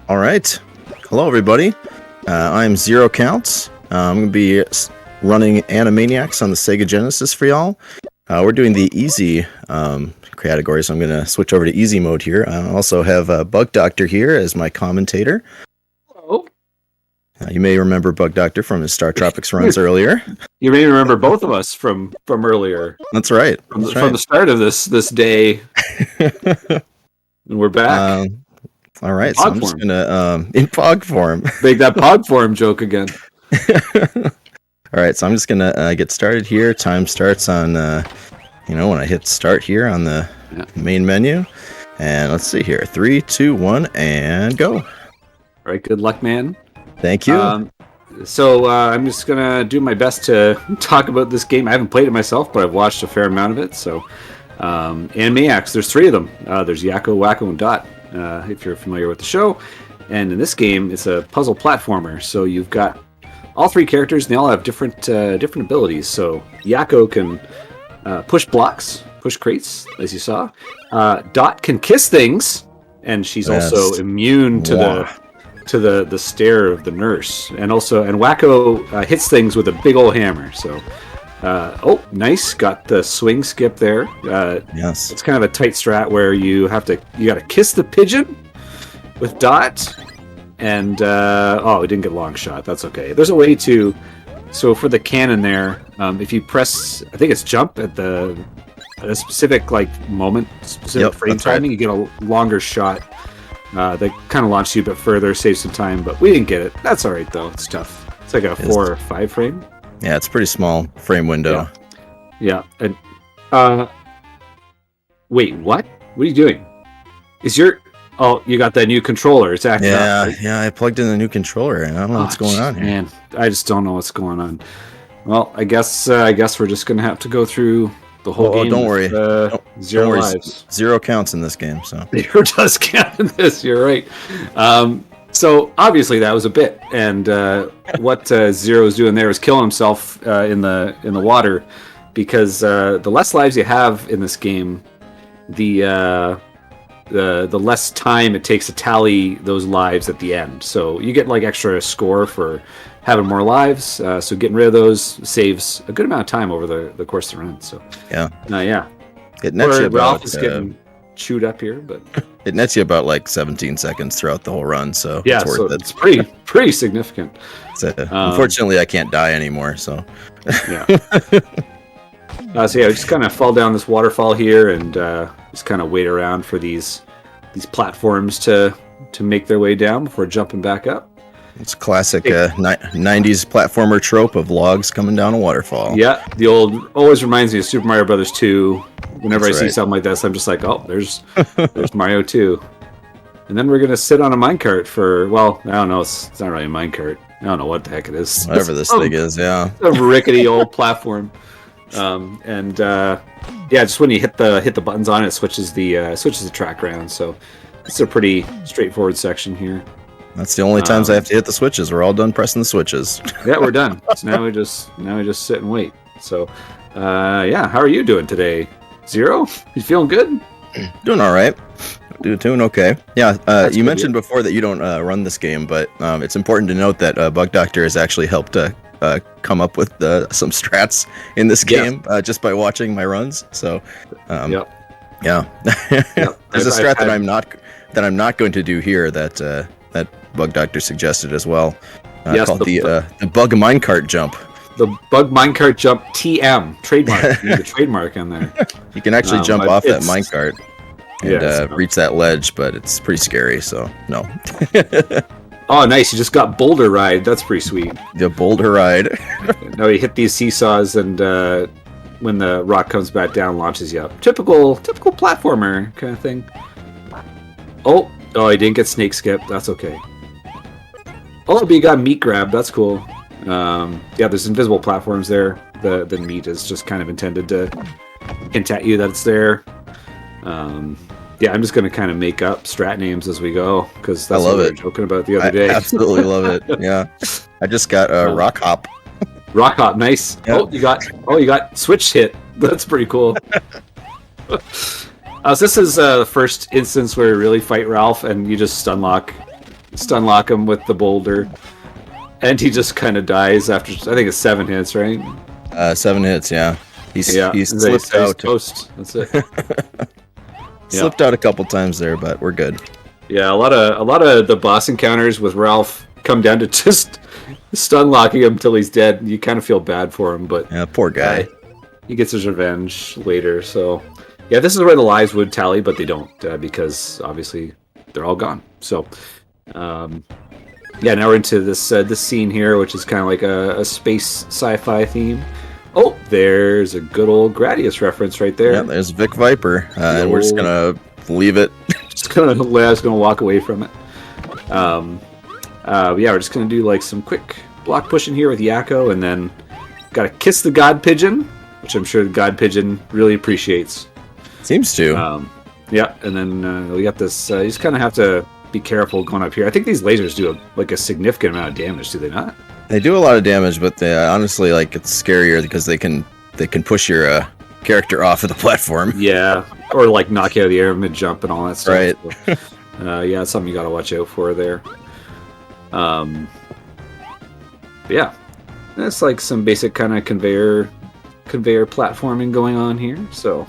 All right. Hello, everybody. I'm ZeroCounts. I'm going to be running Animaniacs on the Sega Genesis for y'all. We're doing the easy category, so I'm going to switch over to easy mode here. I also have Bug Doctor here as my commentator. Hello. You may remember Bug Doctor from his Star Tropics runs earlier. You may remember both of us from earlier. That's right. From the start of this day. And we're back. All right, so I'm just gonna in pog form make that pog form joke again. All right, so I'm just gonna get started here. Time starts on when I hit start here on the main menu, and let's see here, 3, 2, 1, and go. All right, good luck, man. Thank you. So I'm just gonna do my best to talk about this game. I haven't played it myself, but I've watched a fair amount of it. So Animaniacs, there's 3 of them. There's Yakko, Wacko, and Dot. If you're familiar with the show, and in this game it's a puzzle platformer, so you've got all 3 characters and they all have different abilities. So Yakko can push blocks, push crates, as you saw. Dot can kiss things, and she's also immune to the stare of the nurse, and Wacko hits things with a big old hammer. So nice, got the swing skip there. Yes, it's kind of a tight strat where you got to kiss the pigeon with Dot, and we didn't get long shot. That's okay. There's a way to, so for the cannon there, if you press, I think it's jump at a specific moment, specific frame timing, you get a longer shot. That kind of launches you a bit further, saves some time, but we didn't get it. That's all right though. It's tough. It's like a 4 or 5 frame. Yeah, it's a pretty small frame window. Yeah. And wait, what? What are you doing? You got that new controller. It's acting up, right? Yeah, I plugged in the new controller and I don't know what's going on here. Man, I just don't know what's going on. Well, I guess we're just going to have to go through the whole game. Don't worry. Zero lives. 0 counts in this game, so. 0 does count in this, you're right. So obviously that was a bit, and what Zero's doing there is killing himself in the water, because the less lives you have in this game, the less time it takes to tally those lives at the end. So you get extra score for having more lives. So getting rid of those saves a good amount of time over the course of the run. So yeah. It nets you about, Ralph is getting chewed up here, but it nets you about 17 seconds throughout the whole run, so it's worth it. It's pretty significant. Unfortunately, I can't die anymore, so yeah. We just kind of fall down this waterfall here, and just kind of wait around for these platforms to make their way down before jumping back up. It's a classic 90s platformer trope of logs coming down a waterfall. Yeah, always reminds me of Super Mario Brothers 2. Whenever I see something like this, I'm just like, oh, there's Mario 2. And then we're going to sit on a minecart for, I don't know, it's not really a minecart. I don't know what the heck it is. Whatever this thing is, yeah. A rickety old platform. Just when you hit the buttons on it, switches the track around. So it's a pretty straightforward section here. That's the only times I have to hit the switches. We're all done pressing the switches. Yeah, we're done. So now we just sit and wait. So, how are you doing today, Zero? You feeling good? Doing all right. Doing okay. Yeah, you mentioned before that you don't run this game, but it's important to note that Bug Doctor has actually helped come up with some strats in this game just by watching my runs. So, yeah. There's a strat that I'm not going to do here that Bug Doctor suggested as well. Called the Bug Minecart Jump. The Bug Minecart Jump TM trademark. You need a trademark on there. You can actually jump off that minecart and reach that ledge, but it's pretty scary. So no. Oh, nice! You just got Boulder Ride. That's pretty sweet. The Boulder Ride. Now you hit these seesaws, and when the rock comes back down, launches you up. Typical platformer kind of thing. Oh, I didn't get snake skip. That's okay. Oh, but you got meat grab. That's cool. There's invisible platforms there. The meat is just kind of intended to hint at you that it's there. I'm just going to kind of make up strat names as we go, because that's what we were joking about the other day. I absolutely love it. Yeah, I just got rock hop. Rock hop, nice. Yep. You got switch hit. That's pretty cool. So this is the first instance where you really fight Ralph, and you just stun lock stun lock him with the boulder, and he just kind of dies after, I think it's 7 hits, right? 7 hits, yeah. He's he's slipped out. Toast. That's it. Slipped out a couple times there, but we're good. Yeah, a lot of the boss encounters with Ralph come down to just stun locking him until he's dead. You kind of feel bad for him, but yeah, poor guy. He gets his revenge later. So yeah, this is where the lives would tally, but they don't because obviously they're all gone. So yeah, now we're into this scene here, which is kind of like a space sci-fi theme. Oh, there's a good old Gradius reference right there. Yeah, there's Vic Viper, and we're just gonna leave it. Just gonna walk away from it. Yeah, we're just gonna do like some quick block pushing here with Yakko, and then gotta kiss the God Pigeon, which I'm sure the God Pigeon really appreciates. Seems to. Yeah, and then we got this. You just kind of have to be careful going up here. I think these lasers do a significant amount of damage. Do they not? They do a lot of damage, but they, honestly, like it's scarier because they can push your character off of the platform. Yeah, or like knock you out of the air mid jump and all that stuff. Right. So, yeah, it's something you got to watch out for there. Yeah, that's like some basic kind of conveyor platforming going on here. So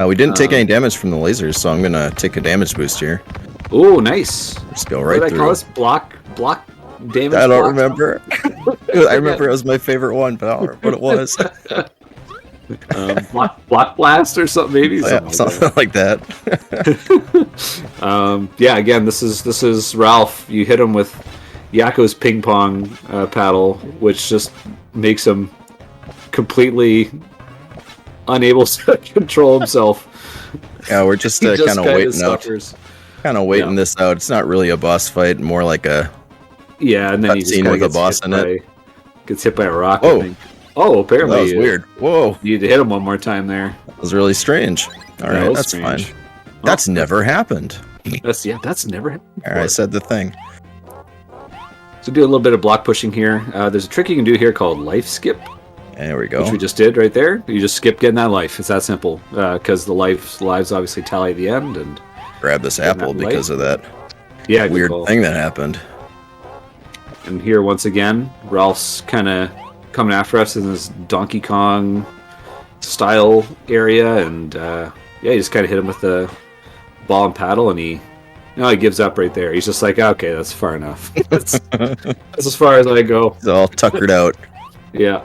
we didn't take any damage from the lasers, so I'm gonna take a damage boost here. Oh, nice. Just go right what through. I call this? Block damage. I don't remember. I remember it was my favorite one, but I don't remember what it was. Block blast or something, maybe. Something like that. Yeah, again, this is Ralph. You hit him with Yakko's ping pong paddle, which just makes him completely unable to control himself. Yeah, we're just kind of waiting out. Kind of waiting this out. It's not really a boss fight, more like a and then he just scene with a boss in it. Gets hit by a rock. Whoa. I think. Oh, apparently that was weird. Whoa, you had to hit him one more time there. That was really strange. All right, that's strange. Fine. That's never happened. That's never happened. All right, I said the thing. So do a little bit of block pushing here. There's a trick you can do here called life skip. There we go. Which we just did right there. You just skip getting that life. It's that simple. Because the lives obviously tally at the end. And grab this apple because of that weird thing that happened. And here once again, Ralph's kind of coming after us in this Donkey Kong style area, and you just kind of hit him with the ball and paddle, and he gives up right there. He's just like, okay, that's far enough. That's as far as I go. It's all tuckered out. Yeah.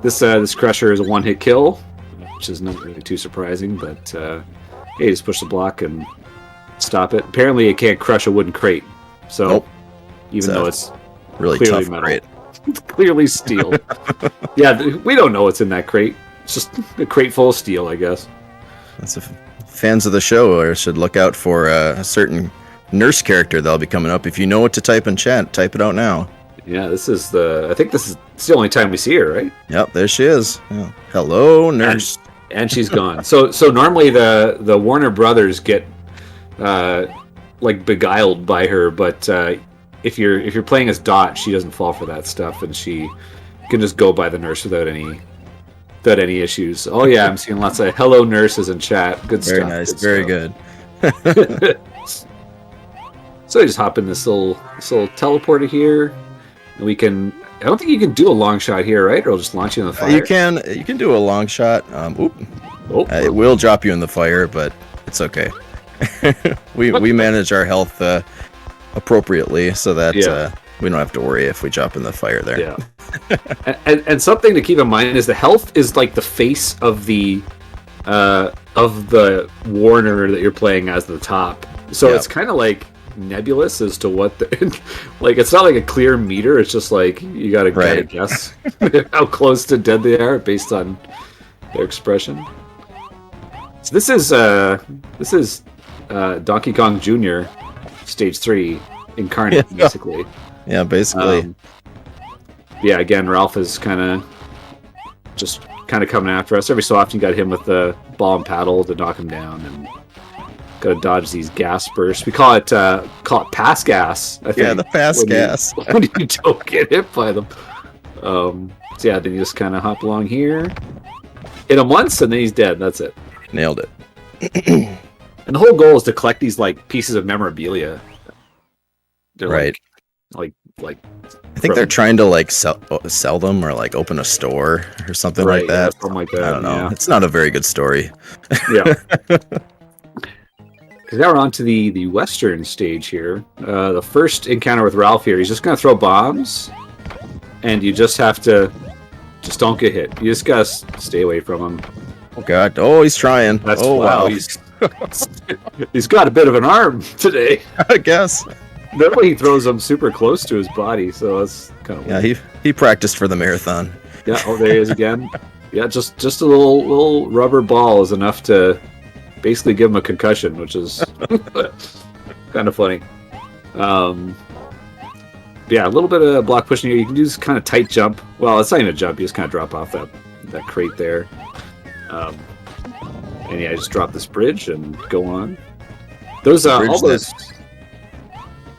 This Crusher is a one-hit kill, which is not really too surprising, but you just push the block and stop it. Apparently, it can't crush a wooden crate, so even though it's really clearly tough metal, crate. it's clearly steel. Yeah, we don't know what's in that crate. It's just a crate full of steel, I guess. Fans of the show should look out for a certain nurse character that'll be coming up. If you know what to type in chat, type it out now. Yeah, I think this is the only time we see her, right? Yep, there she is. Yeah. Hello, nurse. And she's gone. So normally the Warner Brothers get beguiled by her, but if you're playing as Dot, she doesn't fall for that stuff, and she can just go by the nurse without any issues. Oh yeah, I'm seeing lots of hello nurses in chat. Good stuff. Very nice. Very good. So you just hop in this little teleporter here, and we can. I don't think you can do a long shot here, right? Or it'll just launch you in the fire. You can do a long shot. It will drop you in the fire, but it's okay. we manage our health appropriately so that we don't have to worry if we drop in the fire there. Yeah. and something to keep in mind is the health is like the face of the Warner that you're playing as the top. So it's kind of like nebulous as to what it's not like a clear meter. It's just like you gotta guess how close to dead they are based on their expression. So this is Donkey Kong Jr. Stage 3 incarnate, basically. Yeah, basically. Again, Ralph is kind of coming after us. Every so often you got him with the ball and paddle to knock him down, and got to dodge these gas bursts. We call it pass gas, I think. Yeah, the pass gas. When you don't get hit by them. Then you just kind of hop along here, hit him once, and then he's dead. That's it. Nailed it. And the whole goal is to collect these pieces of memorabilia. They're Right. like I think they're trying to like sell them or like open a store or something like yeah, that. something like that. I don't know. Yeah. It's not a very good story. Yeah. Because now we're on to the western stage here. The first encounter with Ralph here, he's just going to throw bombs, and you just have to don't get hit. You just got to stay away from him. Oh god! Oh, he's trying. That's, oh wow! He's got a bit of an arm today. I guess. That way he throws them super close to his body, so that's kind of yeah. He practiced for the marathon. Yeah. Oh, there he is again. Yeah, just a little rubber ball is enough to basically give him a concussion, which is kind of funny. Yeah, a little bit of block pushing here. You can do this kind of tight jump. Well, it's not even a jump. You just kind of drop off that crate there. And yeah, just drop this bridge and go on. Those all those.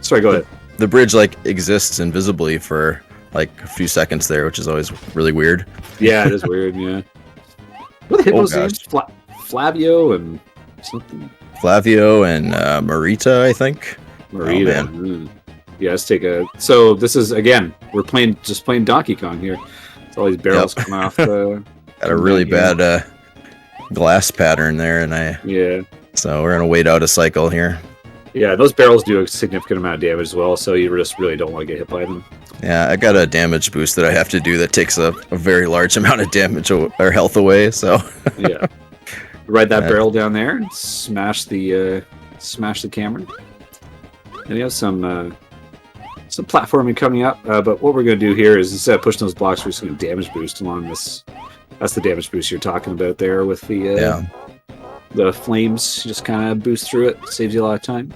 Sorry, go ahead. The bridge like exists invisibly for like a few seconds there, which is always really weird. Yeah, it is weird. Yeah. What the hell was names? Flavio and something. Flavio and Marita, I think. Marita. Oh, man. Yeah, let's take a. So this is again, we're playing Donkey Kong here. It's all these barrels coming off the. Got a really bad glass pattern there, and yeah. So we're gonna wait out a cycle here. Yeah, those barrels do a significant amount of damage as well, so you just really don't want to get hit by them. Yeah, I got a damage boost that I have to do that takes a very large amount of damage or health away. So yeah, ride that barrel down there and smash the camera. And you have some platforming coming up, but what we're going to do here is instead of pushing those blocks, we're just going to damage boost along this. That's the damage boost you're talking about there with the flames. You just kind of boost through it, saves you a lot of time.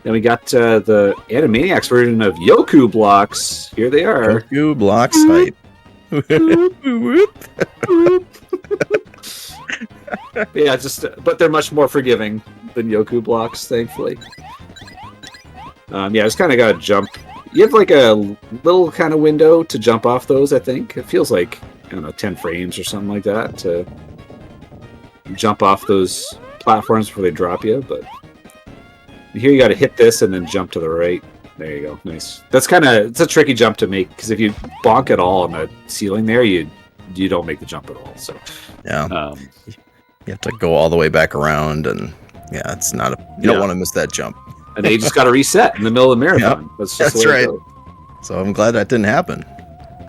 Then we got the Animaniacs version of Yoku blocks. Here they are. Yoku blocks hype. Yeah, but they're much more forgiving than Yoku blocks, thankfully. Just kind of got to jump. You have like a little kind of window to jump off those, I think. It feels like, 10 frames or something like that to jump off those platforms before they drop you. But here you got to hit this and then jump to the right. There you go. Nice. It's a tricky jump to make because if you bonk at all on the ceiling there, you don't make the jump at all. So yeah, you have to go all the way back around, and yeah, it's not you don't want to miss that jump. And then you just got to reset in the middle of the marathon. Yep. That's right. So I'm glad that didn't happen.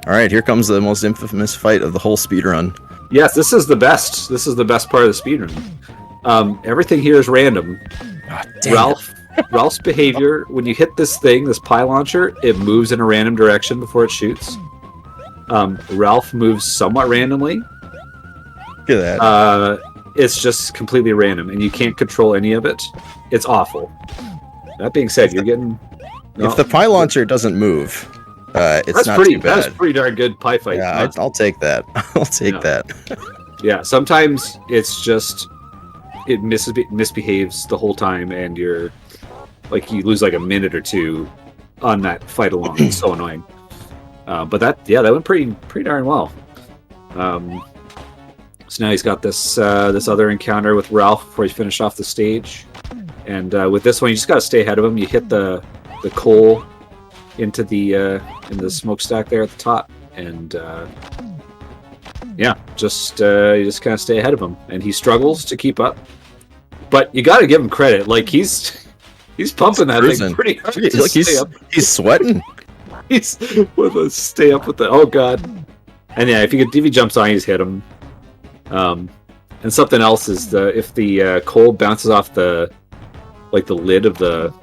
All right, here comes the most infamous fight of the whole speedrun. Yes, this is the best. This is the best part of the speedrun. Everything here is random. Oh, Ralph's behavior, when you hit this pie launcher, it moves in a random direction before it shoots. Ralph moves somewhat randomly. Look at that. It's just completely random, and you can't control any of it. It's awful. That being said, you're getting... If the pie launcher doesn't move, it's not too bad. That's pretty darn good pie fight. Yeah, I'll take that. I'll take that. Yeah, sometimes it's just... It misbehaves the whole time, and you're... Like, you lose like a minute or two on that fight alone. It's so annoying. But that went pretty darn well. So now he's got this other encounter with Ralph before he finished off the stage. And with this one, you just got to stay ahead of him. You hit the coal into the smokestack there at the top, and you just kind of stay ahead of him. And he struggles to keep up, but you got to give him credit. Like he's pumping that thing pretty hard. Look, he's sweating. He's stay up with the oh god. And yeah, if he jumps on, he's hit him. And something else is if the coal bounces off the lid of the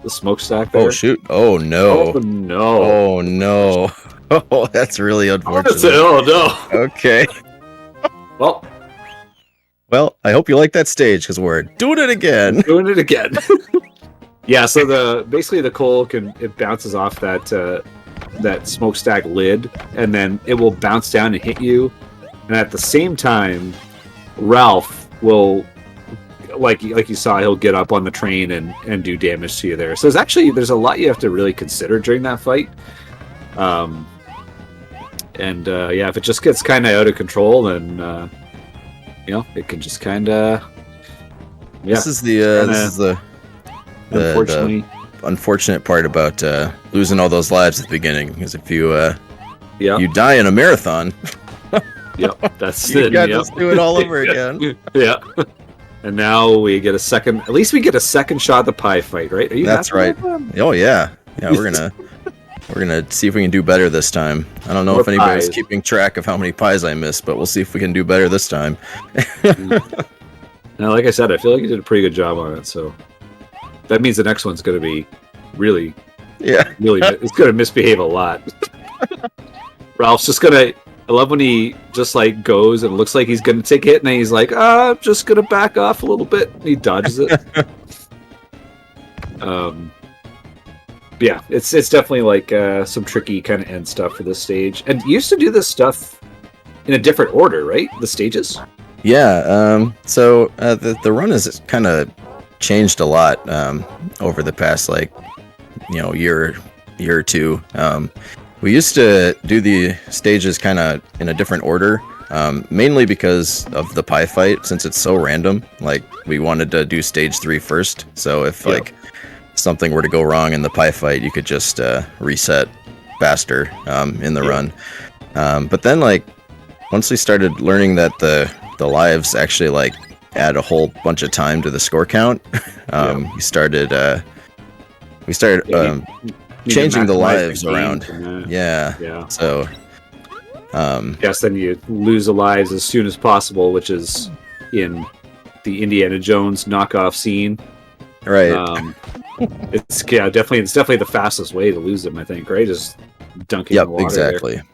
smokestack there. Oh shoot! Oh no! Oh no! Oh no! Oh, that's really unfortunate. Oh no! Okay. Well, I hope you like that stage because we're doing it again. Doing it again. Yeah. So basically the coal it bounces off that smokestack lid, and then it will bounce down and hit you, and at the same time, Ralph will. Like you saw, he'll get up on the train and do damage to you there. So there's a lot you have to really consider during that fight. If it just gets kind of out of control, then it can just kind of This is the unfortunately unfortunate part about losing all those lives at the beginning, because if you Yeah. you die in a marathon, Yep. That's you it. got to Yep. just do it all over again. Yeah. And now we get a second. At least we get a second shot at the pie fight, right? Are you That's happy right. with that? Oh yeah, yeah. We're gonna see if we can do better this time. I don't know More if anybody's pies. keeping track of how many pies I missed, but we'll see if we can do better this time. Now, like I said, I feel like you did a pretty good job on it. So that means the next one's going to be really, Yeah. really. It's going to misbehave a lot. Ralph's just gonna. I love when he just like goes and looks like he's gonna take a hit, and then he's like, I'm just gonna back off a little bit. And he dodges it. Yeah, it's definitely like some tricky kind of end stuff for this stage. And you used to do this stuff in a different order, right? The stages. Yeah. So the run has kind of changed a lot over the past year or two. We used to do the stages kind of in a different order, mainly because of the pie fight. Since it's so random, like we wanted to do stage 3 first. So if like something were to go wrong in the pie fight, you could just reset faster in the run. But then like once we started learning that the lives actually like add a whole bunch of time to the score count, we started changing the lives around. Yeah. So yes, then you lose the lives as soon as possible, which is in the Indiana Jones knockoff scene. Right. It's definitely the fastest way to lose them, I think, right? Just dunking in the water. Exactly. There.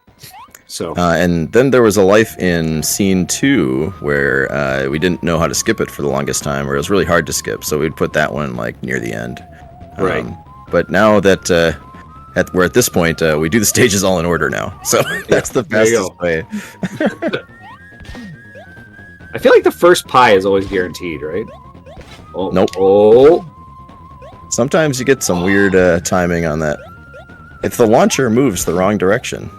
So and then there was a life in scene 2 where we didn't know how to skip it for the longest time, where it was really hard to skip, so we'd put that one like near the end. Right. But now that we're at this point, we do the stages all in order now, so that's the fastest way. I feel like the first pie is always guaranteed, right? Oh, nope. Oh. Sometimes you get some weird timing on that. If the launcher moves the wrong direction.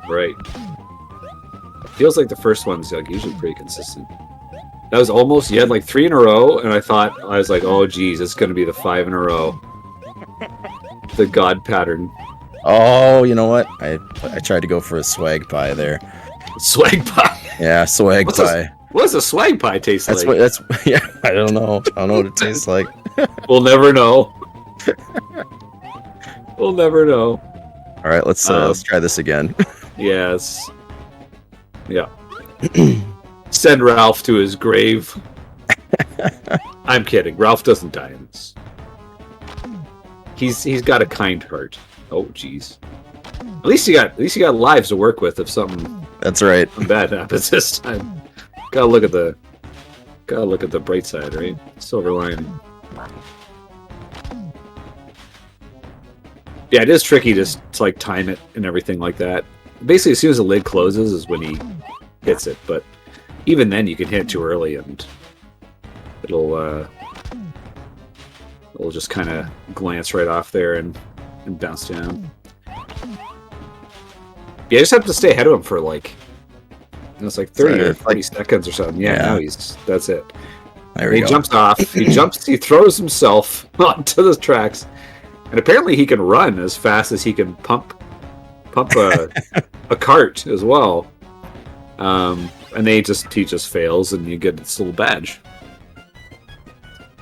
Right. Feels like the first one's like usually pretty consistent. That was almost, you had like 3 in a row, and I was like, oh geez, it's going to be the 5 in a row. The God pattern. Oh, you know what? I tried to go for a swag pie there. Swag pie? Yeah, swag pie. What does a swag pie taste like? Yeah, I don't know. I don't know what it tastes like. We'll never know. We'll never know. All right, let's try this again. Yes. Yeah. Send Ralph to his grave. I'm kidding. Ralph doesn't die in this. He's got a kind heart. Oh, jeez. At least you got lives to work with if something. That's right. Bad happens this time. Gotta look at the bright side, right? Silver lining. Yeah, it is tricky to like time it and everything like that. Basically, as soon as the lid closes is when he hits it. But even then, you can hit it too early and it'll just kind of glance right off there and bounce down. Yeah, I just have to stay ahead of him for like, it's like 30 or 40 seconds or something. Yeah, now that's it. There we go. He jumps off. He throws himself onto the tracks. And apparently he can run as fast as he can pump a cart as well. And he just fails, and you get this little badge.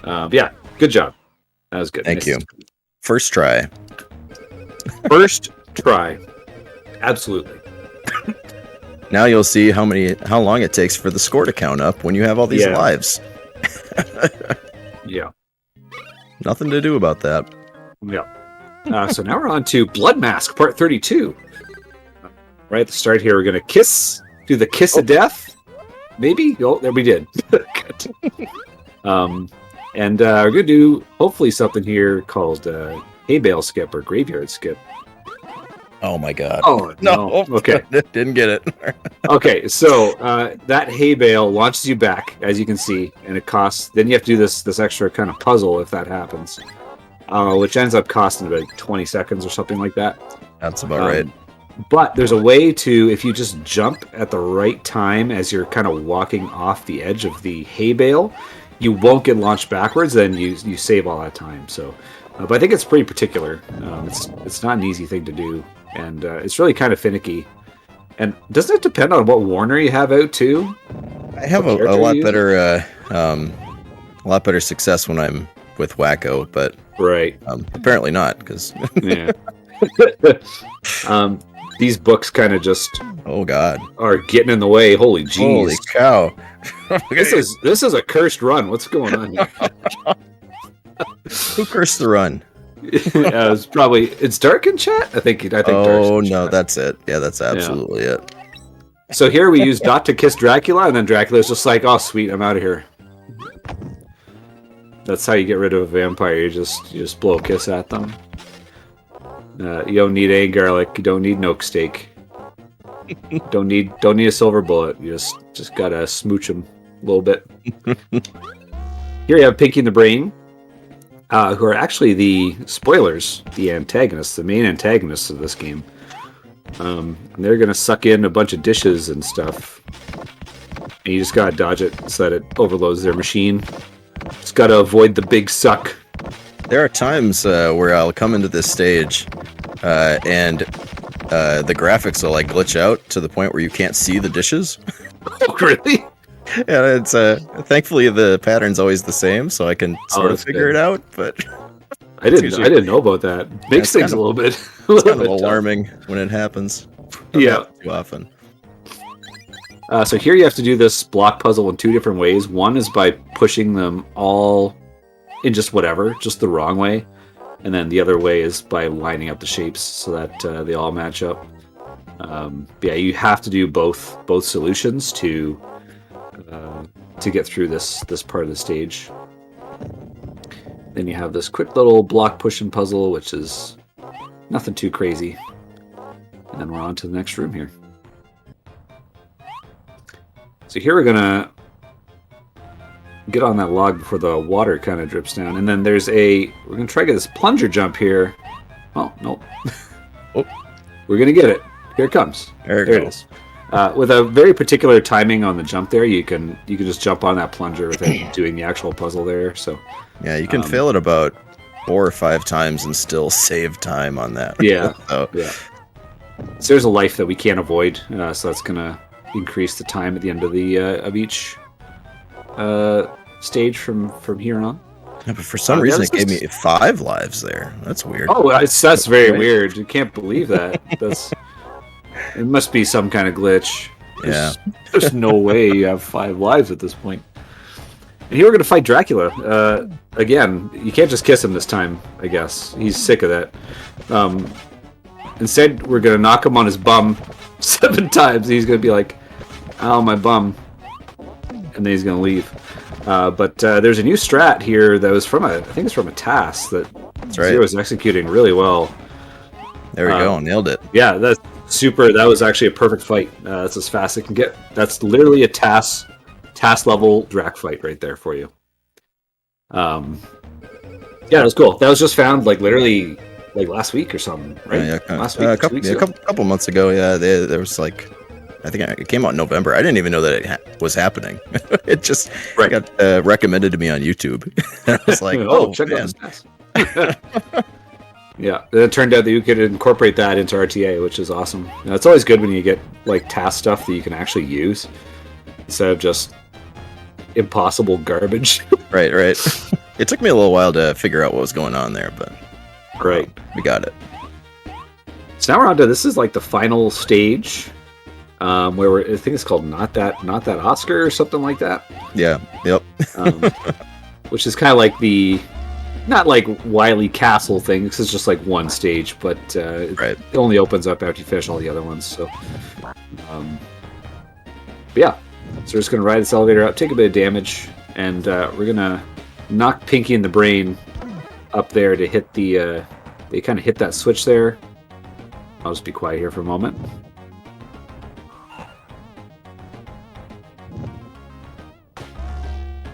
Yeah, good job. That was good. Thank you. First try. First try. Absolutely. Now you'll see how long it takes for the score to count up when you have all these lives. Yeah. Nothing to do about that. Yeah. So now we're on to Blood Mask, part 32. Right at the start here, we're going to do the kiss of death. Maybe? Oh, there we did. And we're going to do, hopefully, something here called hay bale skip or graveyard skip. Oh my god. Oh, no. Okay. Didn't get it. Okay, so that hay bale launches you back, as you can see, and it costs, then you have to do this extra kind of puzzle if that happens. Which ends up costing about 20 seconds or something like that. That's about right. But there's a way to, if you just jump at the right time as you're kind of walking off the edge of the hay bale, you won't get launched backwards, then you save all that time. So But I think it's pretty particular. It's not an easy thing to do, and it's really kind of finicky. And doesn't it depend on what Warner you have out too? I have a lot better success when I'm with Wacko, but right. Apparently not, because yeah. These books kind of just are getting in the way. Holy jeez! Holy cow! This is a cursed run. What's going on here? Who cursed the run? It's Dark in chat. I think. Oh no, that's it. Yeah, that's absolutely it. So here we use Dot to kiss Dracula, and then Dracula's just like, "Oh, sweet, I'm out of here." That's how you get rid of a vampire. You just blow a kiss at them. You don't need egg garlic. You don't need oak steak. don't need a silver bullet. You just gotta smooch them a little bit. Here you have Pinky and the Brain, who are actually the spoilers, the antagonists, the main antagonists of this game. And they're gonna suck in a bunch of dishes and stuff. And you just gotta dodge it so that it overloads their machine. Just gotta avoid the big suck. There are times where I'll come into this stage and the graphics will like glitch out to the point where you can't see the dishes. Oh, really? Yeah, it's thankfully the pattern's always the same, so I can sort of figure it out. But I didn't know about that. Makes things a little bit. It's kind of alarming when it happens. Yeah, too often. So here you have to do this block puzzle in two different ways. One is by pushing them all in just the wrong way. And then the other way is by lining up the shapes so that they all match up. Yeah, you have to do both solutions to get through this part of the stage. Then you have this quick little block pushing puzzle, which is nothing too crazy. And then we're on to the next room here. So here we're gonna get on that log before the water kind of drips down, and then we're gonna try to get this plunger jump here. Oh, nope. Oh. We're gonna get it. Here it comes. There it is. With a very particular timing on the jump there, you can just jump on that plunger without doing the actual puzzle there. So yeah, you can fail it about 4 or 5 times and still save time on that. Yeah. So there's a life that we can't avoid, so that's gonna increase the time at the end of the of each stage from here on. Yeah, but for some reason it gave me 5 lives there. That's weird. Oh, that's very weird. You can't believe that. It must be some kind of glitch. There's no way you have 5 lives at this point. And here we're gonna fight Dracula. Again, you can't just kiss him this time, I guess. He's sick of that. Instead, we're gonna knock him on his bum 7 times. He's gonna be like, "Ow, my bum," and then he's gonna leave. But there's a new strat here that was I think it's from a task that Zero is executing really well. There we go, nailed it. Yeah, that's super. That was actually a perfect fight. That's as fast as it can get. That's literally a task level Drac fight right there for you. Yeah, it was cool. That was just found literally last week or something, right? Yeah, last week, a couple months ago. Yeah, there was I think it came out in November. I didn't even know that it was happening. It just got recommended to me on YouTube. I was like, check out this task. Yeah, it turned out that you could incorporate that into RTA, which is awesome. It's always good when you get task stuff that you can actually use instead of just impossible garbage. Right. It took me a little while to figure out what was going on there, but we got it. So now we're on to this is the final stage, where I think it's called not that Oscar or something like that. Yeah. Yep. Which is kind of like the. Not like Wily Castle thing, because it's just one stage, but it only opens up after you finish all the other ones. So, yeah. So we're just going to ride this elevator up, take a bit of damage, and we're going to knock Pinky in the Brain up there to hit they kind of hit that switch there. I'll just be quiet here for a moment.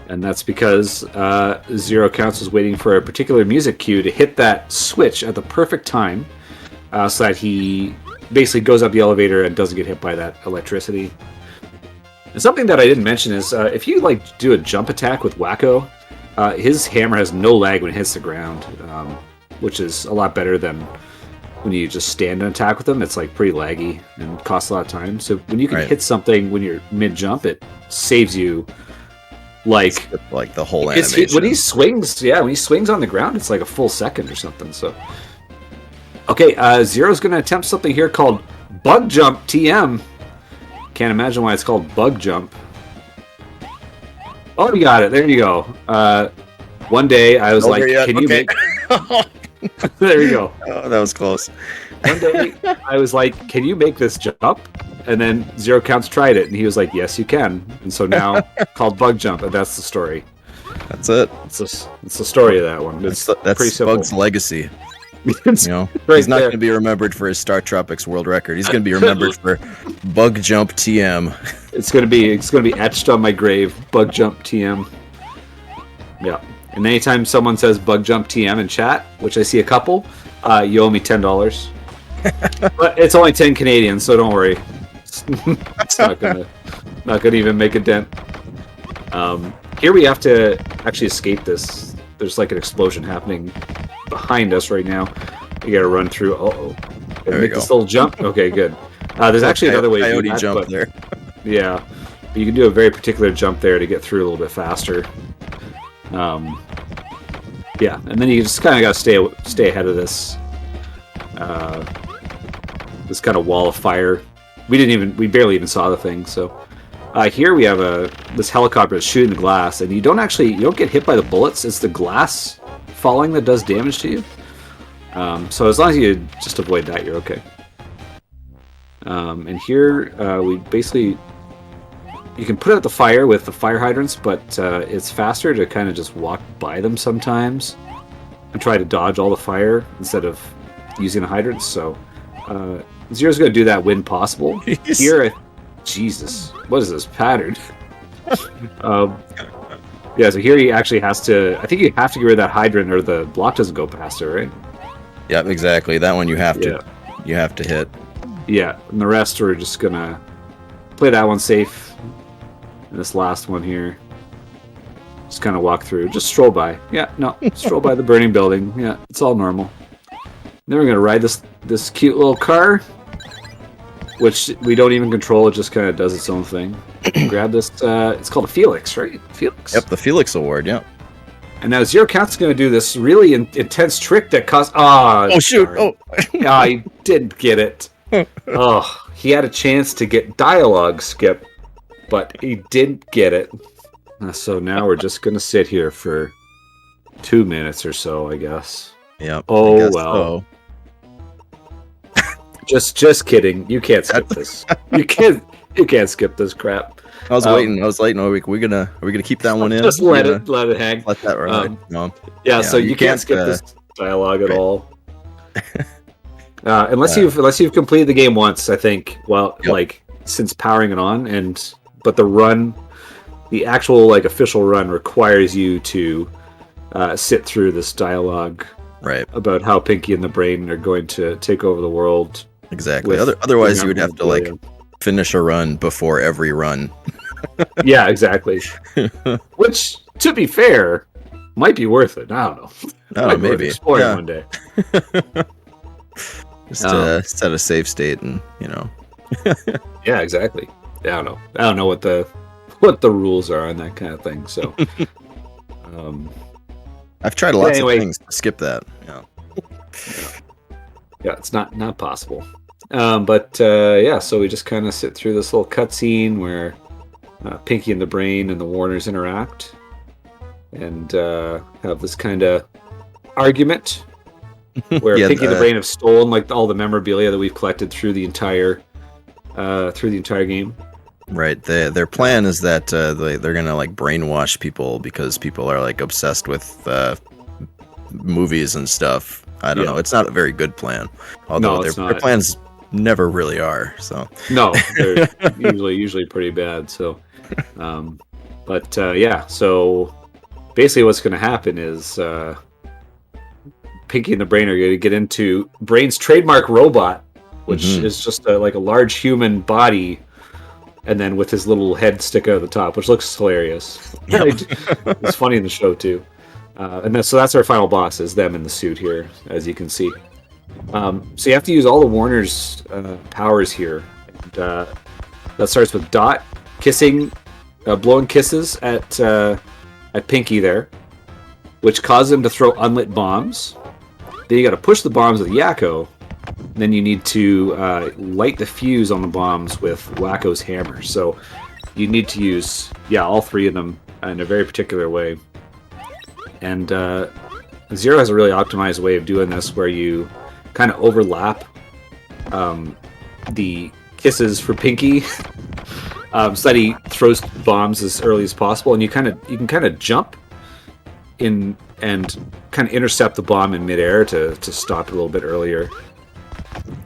And that's because ZeroCounts is waiting for a particular music cue to hit that switch at the perfect time, so that he basically goes up the elevator and doesn't get hit by that electricity. And something that I didn't mention is if you do a jump attack with Wacko, his hammer has no lag when it hits the ground. which is a lot better than when you just stand and attack with them. It's like pretty laggy and costs a lot of time. So when you can hit something when you're mid jump, it saves you like the whole animation. When he swings on the ground, it's like a full second or something. So okay, Zero's going to attempt something here called Bug Jump TM. Can't imagine why it's called Bug Jump. Oh, you got it. There you go. One day I was like, "Can you make?" There you go. Oh, that was close. One day I was like, "Can you make this jump?" And then ZeroCounts tried it, and he was like, "Yes, you can." And so now called Bug Jump, and that's the story. That's it. It's the story of that one. That's pretty simple. Bug's legacy. He's not going to be remembered for his Star Tropics world record. He's going to be remembered for Bug Jump TM. It's going to be etched on my grave. Bug Jump TM. Yeah. And anytime someone says Bug Jump TM in chat, which I see a couple, you owe me $10. But it's only 10 Canadian, so don't worry. It's not gonna even make a dent. Here we have to actually escape this. There's like an explosion happening behind us right now. You gotta run through. There we go. This little jump. Okay, good. There's actually another way to do that, jump there. Yeah, but you can do a very particular jump there to get through a little bit faster. Yeah, and then you just kind of got to stay ahead of this this kind of wall of fire. We barely even saw the thing. So here we have this helicopter that's shooting the glass, and you don't get hit by the bullets. It's the glass falling that does damage to you. So as long as you just avoid that, you're okay. And here we basically. You can put out the fire with the fire hydrants, but it's faster to kind of just walk by them sometimes and try to dodge all the fire instead of using the hydrants. So Zero's going to do that when possible. Here, Jesus, what is this pattern? Yeah, so here he actually has to. I think you have to get rid of that hydrant, or the block doesn't go past it, right? Yep, exactly. That one you have to hit. Yeah, and the rest we're just gonna play that one safe. And this last one here, just kind of walk through, just stroll by. Yeah, no, stroll by the burning building. Yeah, it's all normal. Then we're gonna ride this cute little car, which we don't even control. It just kind of does its own thing. Grab this. It's called a Felix, right? Felix. Yep, the Felix Award. Yeah. And now ZeroCounts is going to do this really intense trick that costs. Oh shoot! Oh, I didn't get it. Oh, he had a chance to get dialogue skip, but he didn't get it. So now we're just going to sit here for 2 minutes or so, I guess. Yep. Oh well. So. Just kidding. You can't skip this. You can't skip this crap. I was waiting. Are we gonna keep that one in? Just let it hang. Let that ride. Yeah. So you can't skip this dialogue at all. Unless you've completed the game once, I think. Well, like since powering it on, but the actual like official run requires you to sit through this dialogue, right? About how Pinky and the Brain are going to take over the world. Exactly. Otherwise, you would have to like finish a run before every run. Yeah, exactly. Which, to be fair, might be worth it. I don't know. Oh, maybe exploring one day. Just set a save state, and Yeah, exactly. Yeah, I don't know what the rules are on that kind of thing. So, I've tried lots of things to skip that. Yeah, it's not possible. So we just kind of sit through this little cutscene where Pinky and the Brain and the Warners interact, and have this kind of argument where Pinky and the Brain have stolen like all the memorabilia that we've collected through the entire game. Right. Their plan is that they're gonna like brainwash people because people are like obsessed with movies and stuff. I don't know. It's not a very good plan. Although their plans never really are. So no, they're usually pretty bad. So, So basically, what's going to happen is Pinky and the Brain are going to get into Brain's trademark robot, which is just like a large human body, and then with his little head stick out of the top, which looks hilarious. Yep. It's funny in the show too. So that's our final boss, is them in the suit here, as you can see. So you have to use all the Warner's powers here. And, that starts with Dot kissing, blowing kisses at Pinky there, which causes him to throw unlit bombs. Then you got to push the bombs with Yakko. Then you need to light the fuse on the bombs with Wacko's hammer. So you need to use, all three of them in a very particular way. And Zero has a really optimized way of doing this, where you kind of overlap the kisses for Pinky, so that he throws bombs as early as possible, and you can kind of jump in and kind of intercept the bomb in midair to stop it a little bit earlier.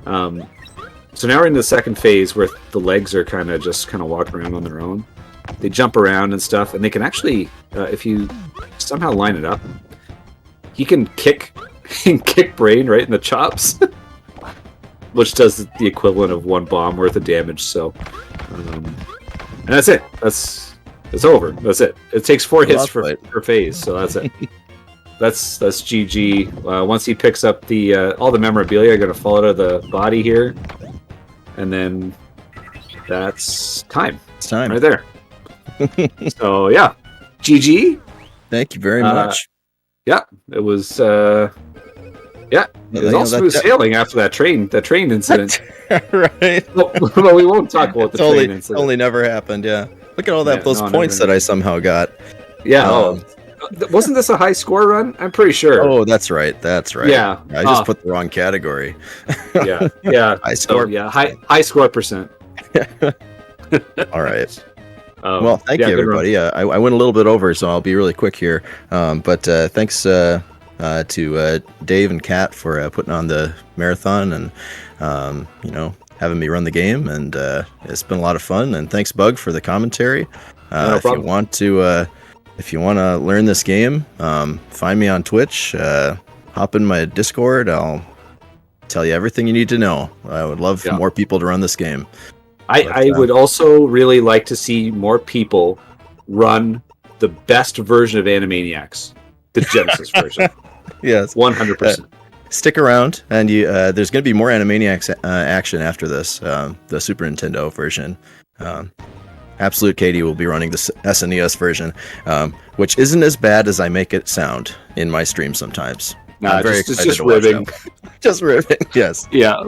So now we're in the second phase, where the legs are kind of walking around on their own. They jump around and stuff, and they can actually, if you somehow line it up, he can kick Brain right in the chops, which does the equivalent of one bomb worth of damage. So, and that's it. It's over. That's it. It takes 4 hits per phase, so that's it. That's GG. Once he picks up all the memorabilia are going to fall out of the body here, and then that's time. It's time right there. So yeah, GG. Thank you very much. Yeah, it was. It was all smooth sailing after that train incident. Right. Well, we won't talk about the train incident. Totally never happened. Yeah. Look at all those points that I somehow got. Yeah. Wasn't this a high score run? I'm pretty sure. Oh, that's right. Yeah. I just put the wrong category. Yeah. High score. High score percent. All right. Well, thank you, everybody. I went a little bit over, so I'll be really quick here. But thanks to Dave and Kat for putting on the marathon and having me run the game. And it's been a lot of fun. And thanks, Bug, for the commentary. No if you want to learn this game, find me on Twitch. Hop in my Discord. I'll tell you everything you need to know. I would love for more people to run this game. I would also really like to see more people run the best version of Animaniacs, the Genesis version. Yes, 100%. Stick around, and there's going to be more Animaniacs action after this. The Super Nintendo version. Absolute Katie will be running the SNES version, which isn't as bad as I make it sound in my stream sometimes. Nah, it's just ribbing. Just ribbing. Yes. Yeah.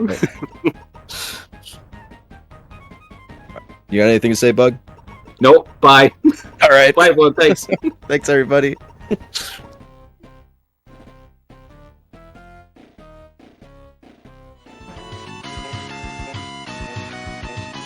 You got anything to say, Bug? Nope. Bye. All right. Bye, everyone. Thanks. Thanks, everybody.